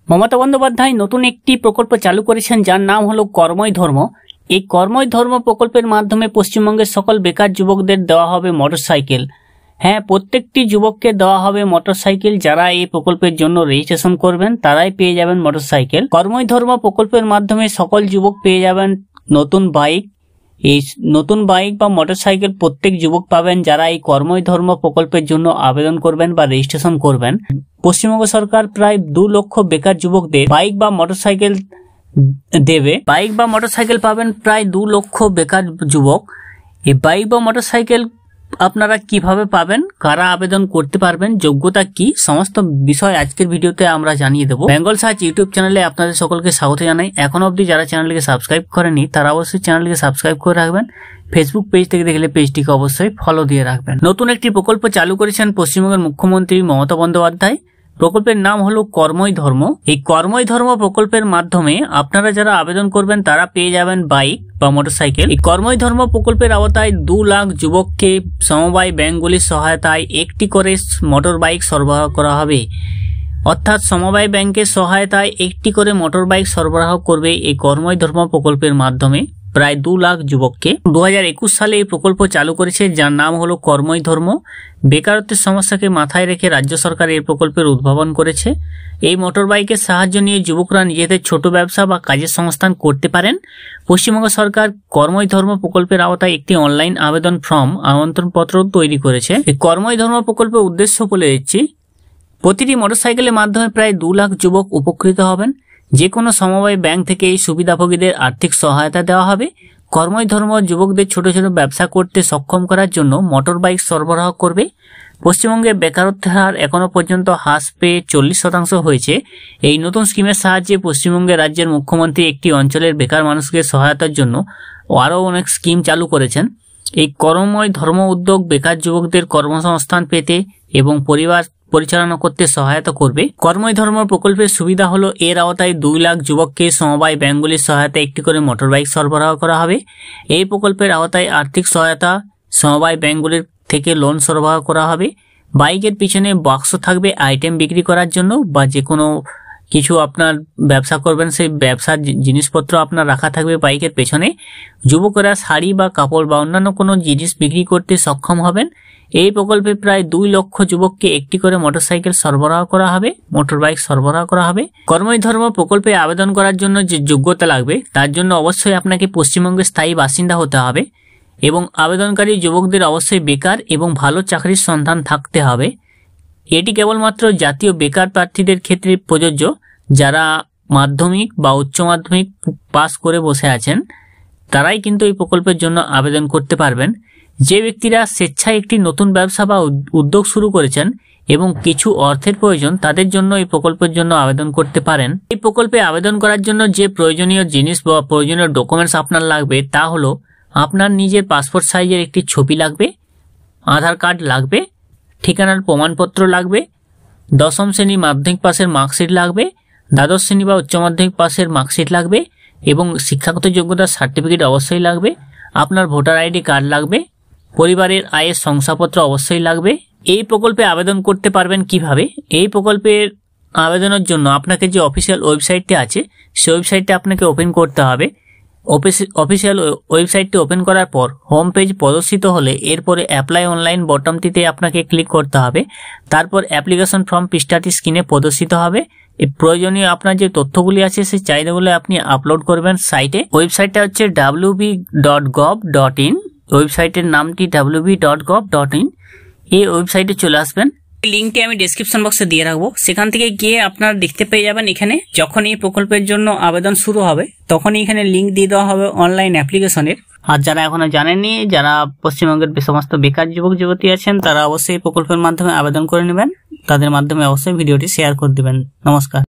মমতা বন্দ্যোপাধ্যায় নতুন একটি প্রকল্প চালু করেছেন যার নাম হলো কর্মই ধর্ম। এই কর্মই ধর্ম প্রকল্পের মাধ্যমে পশ্চিমবঙ্গের সকল বেকার যুবকদের দেওয়া হবে মোটরসাইকেল। হ্যাঁ, প্রত্যেকটি যুবককে দেওয়া হবে মোটরসাইকেল। যারা এই প্রকল্পের জন্য রেজিস্ট্রেশন করবেন তারাই পেয়ে যাবেন মোটরসাইকেল। কর্মই ধর্ম প্রকল্পের মাধ্যমে সকল যুবক পেয়ে যাবেন নতুন বাইক। এই নতুন বাইক বা মোটরসাইকেল প্রত্যেক যুবক পাবেন যারা এই কর্মই ধর্ম প্রকল্পের জন্য আবেদন করবেন বা রেজিস্ট্রেশন করবেন। পশ্চিমবঙ্গ সরকার প্রায় 2 লক্ষ বেকার যুবকদের বাইক বা মোটরসাইকেল দেবে। বাইক বা মোটরসাইকেল পাবেন প্রায় 2 লক্ষ বেকার যুবক। এই বাইক বা মোটরসাইকেল আপনারা কিভাবে পাবেন, কারা আবেদন করতে পারবেন, যোগ্যতা কি, সমস্ত বিষয় আজকের ভিডিওতে আমরা জানিয়ে দেবো। বেঙ্গল সার্চ ইউটিউব চ্যানেলে আপনাদের সকলকে স্বাগত জানাই। এখন অবধি যারা চ্যানেলটিকে সাবস্ক্রাইব করেনি তারা অবশ্যই চ্যানেলটিকে সাবস্ক্রাইব করে রাখবেন। ফেসবুক পেজ থেকে দেখলে পেজটিকে অবশ্যই ফলো দিয়ে রাখবেন। নতুন একটি প্রকল্প চালু করেছেন পশ্চিমবঙ্গের মুখ্যমন্ত্রী মমতা বন্দ্যোপাধ্যায়। প্রকল্পের নাম হলো কর্মই ধর্ম। এই কর্মই ধর্ম প্রকল্পের মাধ্যমে আপনারা যারা আবেদন করবেন তারা পেয়ে যাবেন বাইক বা মোটরসাইকেল। এই কর্মই ধর্ম প্রকল্পের আওতায় 2 লাখ যুবককে সমবায় ব্যাংকগুলির সহায়তায় একটি করে মোটর বাইক সরবরাহ করা হবে। অর্থাৎ সমবায় ব্যাংকের সহায়তায় একটি করে মোটর বাইক সরবরাহ করবে এই কর্মই ধর্ম প্রকল্পের মাধ্যমে প্রায় 2 লাখ যুবককে। 2021 সালে এই প্রকল্প চালু করেছে যার নাম হলো কর্মই ধর্ম। বেকারত্বের সমস্যাকে মাথায় রেখে রাজ্য সরকার এই প্রকল্পের উদ্ভাবন করেছে। এই মোটর বাইকের সাহায্য নিয়ে যুবকরা নিজেদের ছোট ব্যবসা বা কাজের সংস্থান করতে পারেন। পশ্চিমবঙ্গ সরকার কর্মই ধর্ম প্রকল্পের আওতায় একটি অনলাইন আবেদন ফর্ম আমন্ত্রণপত্র তৈরি করেছে। এই কর্মই ধর্ম প্রকল্পের উদ্দেশ্য বলে দিচ্ছি। প্রতিটি মোটরসাইকেলের মাধ্যমে প্রায় 2 লাখ যুবক উপকৃত হবেন। যে কোনো সমবায় ব্যাংক থেকে এই সুবিধাভোগীদের আর্থিক সহায়তা দেওয়া হবে। কর্মই ধর্ম যুবকদের ছোট ছোট ব্যবসা করতে সক্ষম করার জন্য মোটর বাইক সরবরাহ করবে। পশ্চিমবঙ্গে বেকারত্বের হার এখনো পর্যন্ত হ্রাস পেয়ে 40% হয়েছে। এই নতুন স্কিমের সাহায্যে পশ্চিমবঙ্গের রাজ্যের মুখ্যমন্ত্রী একটি অঞ্চলের বেকার মানুষকে সহায়তার জন্য আরও অনেক স্কিম চালু করেছেন। এই কর্মই ধর্ম উদ্যোগ বেকার যুবকদের কর্মসংস্থান পেতে এবং পরিবার পরিচালনা করতে সহায়তা করবে। কর্মই ধর্ম প্রকল্পের সুবিধা হলো এর আওতায় 2 লাখ যুবককে সমবায় ব্যাংকগুলির সহায়তায় একটি করে মোটর বাইক সরবরাহ করা হবে। এই প্রকল্পের আওতায় আর্থিক সহায়তা সমবায় ব্যাংকগুলির থেকে লোন সরবরাহ করা হবে। বাইকের পিছনে বাক্স থাকবে আইটেম বিক্রি করার জন্য বা যে কোনো কিছু আপনার ব্যবসা করবেন সেই ব্যবসার জিনিসপত্র আপনার রাখা থাকবে বাইকের পেছনে। যুবকরা শাড়ি বা কাপড় বা অন্যান্য কোনো জিনিস বিক্রি করতে সক্ষম হবেন। এই প্রকল্পে প্রায় 2 লক্ষ যুবককে একটি করে মোটরসাইকেল সরবরাহ করা হবে, মোটর বাইক সরবরাহ করা হবে। কর্মই ধর্ম প্রকল্পে আবেদন করার জন্য যে যোগ্যতা লাগবে তার জন্য অবশ্যই আপনাকে পশ্চিমবঙ্গের স্থায়ী বাসিন্দা হতে হবে এবং আবেদনকারী যুবকদের অবশ্যই বেকার এবং ভালো চাকরির সন্ধান থাকতে হবে। এটি কেবলমাত্র জাতীয় বেকার প্রার্থীদের ক্ষেত্রে প্রযোজ্য। যারা মাধ্যমিক বা উচ্চ মাধ্যমিক পাস করে বসে আছেন তারাই কিন্তু এই প্রকল্পের জন্য আবেদন করতে পারবেন। যে ব্যক্তিরা স্বেচ্ছায় একটি নতুন ব্যবসা বা উদ্যোগ শুরু করেছেন এবং কিছু অর্থের প্রয়োজন তাদের জন্য এই প্রকল্পের জন্য আবেদন করতে পারেন। এই প্রকল্পে আবেদন করার জন্য যে প্রয়োজনীয় জিনিস বা প্রয়োজনীয় ডকুমেন্টস আপনার লাগবে তা হলো আপনার নিজের পাসপোর্ট সাইজের একটি ছবি লাগবে, আধার কার্ড লাগবে, ঠিকানার প্রমাণপত্র লাগবে, 10ম শ্রেণী মাধ্যমিক পাসের মার্কশিট লাগবে, দ্বাদশ শ্রেণী বা উচ্চ মাধ্যমিক পাসের মার্কশিট লাগবে এবং শিক্ষাগত যোগ্যতার সার্টিফিকেট অবশ্যই লাগবে। আপনার ভোটার আইডি কার্ড লাগবে, পরিবারের আয়ের শংসাপত্র অবশ্যই লাগবে। এই প্রকল্পে আবেদন করতে পারবেন কিভাবে? এই প্রকল্পের আবেদনের জন্য আপনাকে যে অফিসিয়াল ওয়েবসাইটটি আছে সেই ওয়েবসাইটটি আপনাকে ওপেন করতে হবে। অফিসিয়াল ওয়েবসাইটটি ওপেন করার পর হোম পেজ প্রদর্শিত হলে এরপরে অ্যাপ্লাই অনলাইন বটনটিতে আপনাকে ক্লিক করতে হবে। তারপর অ্যাপ্লিকেশন ফর্ম পৃষ্ঠাটি স্ক্রিনে প্রদর্শিত হবে। এই প্রয়োজনীয় আপনার যে তথ্যগুলি আছে সেই চাহিদাগুলো আপনি আপলোড করবেন সাইটে। ওয়েবসাইটটা হচ্ছে wb.gov.in। ওয়েবসাইটের নামটি wb.gov.in। এই ওয়েবসাইটে চলে আসবেন। লিঙ্কটি আমি ডেসক্রিপশন বক্সে দিয়ে রাখবো। সেখান থেকে গিয়ে আপনারা দেখতে পেয়ে যাবেন এখানে যখন এই প্রকল্পের জন্য আবেদন শুরু হবে তখনই এখানে লিঙ্ক দিয়ে দেওয়া হবে অনলাইন অ্যাপ্লিকেশনের। আর যারা এখনো জানেননি, যারা পশ্চিমবঙ্গের সমস্ত বেকার যুবক যুবতী আছেন তারা অবশ্যই এই প্রকল্পের মাধ্যমে আবেদন করে নেবেন। তাদের মাধ্যমে অবশ্যই ভিডিওটি শেয়ার করে দিবেন। নমস্কার।